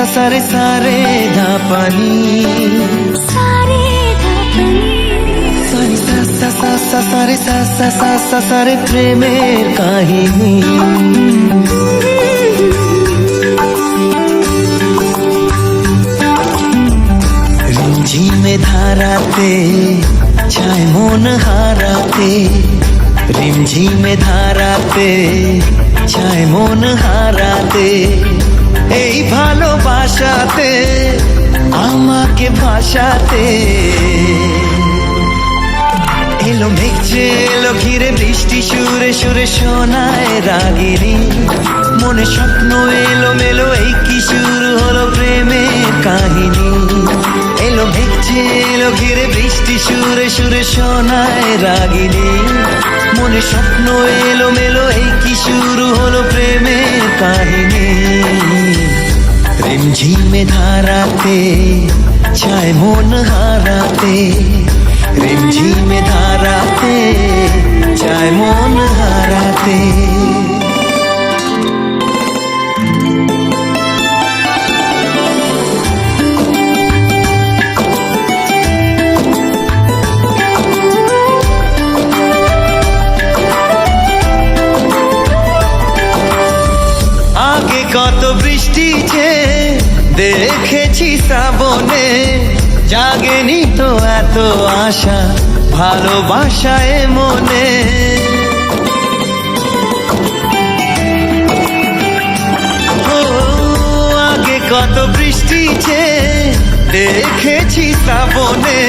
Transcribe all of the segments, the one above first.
सारे सारे धापानी सारे सारे प्रेमेर काहिनी रिमझिमे धाराते छाय मन हाराते रिमझिमे धाराते छाय मन हाराते এই ভালোবাসাতে আমাকে ভাসাতে এলো মেঘে এলো ঘিরে বৃষ্টি সুরে সুরে শোনায় রাগিনী মনে স্বপ্ন এলো মেলো এই কি শুরু হলো প্রেমের কাহিনী এলো মেঘে এলো ঘিরে বৃষ্টি সুরে সুরে শোনায় রাগিনী মনে স্বপ্ন এলো মেলো এই কি শুরু হলো প্রেমের কাহিনী रिमझिमे धाराते छाय मन हाराते रिमझिमे धाराते छाय मन हाराते आगे कत बृष्टि छे দেখেছি শ্রাবণে জাগেনি তো এত আশা ভালোবাসায় মনে ও আগে কত বৃষ্টি দেখেছি শ্রাবণে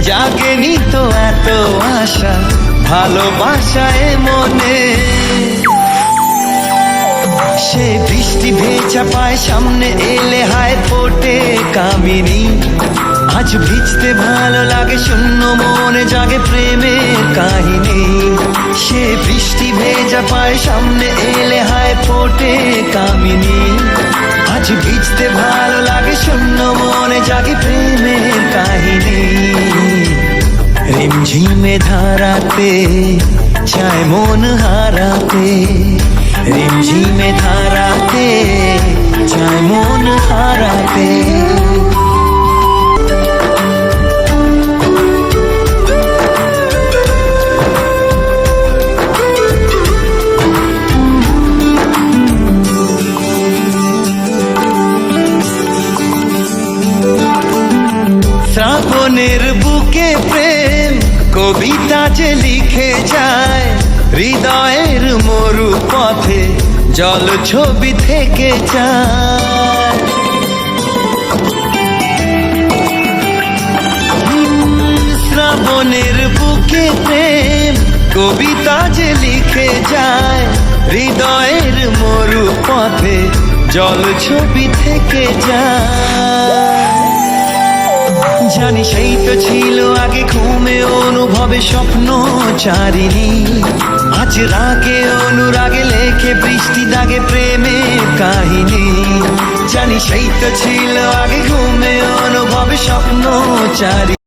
জাগেনি তো এত আশা ভালোবাসায় মনে সে বৃষ্টি ভেজা পায় সামনে এলে হায় ফোটে কামিনী আজ ভিজতে ভালো লাগে শূন্য মনে জাগে প্রেমের কাহিনী সে বৃষ্টি ভেজা পায় সামনে এলে হায় ফোটে কামিনী আজ ভিজতে ভালো লাগে শূন্য মনে জাগে প্রেমের কাহিনী रिमझिमे धाराते छाय मन हाराते रिमझिमे धाराते छाय मन हाराते শ্রাবণের বুকে প্রেম কবিতা যে লিখে যায় হৃদয়ের মরু পথে জল ছবি থেকে যায় শ্রাবণের বুকে প্রেম কবিতা যে লিখে যায় হৃদয়ের মরু পথে জল ছবি থেকে যায় জানি সেই তো ছিল আগে ঘুমে অনুভবে স্বপ্ন চারিণী আজ রাগে অনুরাগে লেখে বৃষ্টি দাগে প্রেমের কাহিনী জানি সেই তো ছিল আগে ঘুমে অনুভবে স্বপ্ন চারিণী।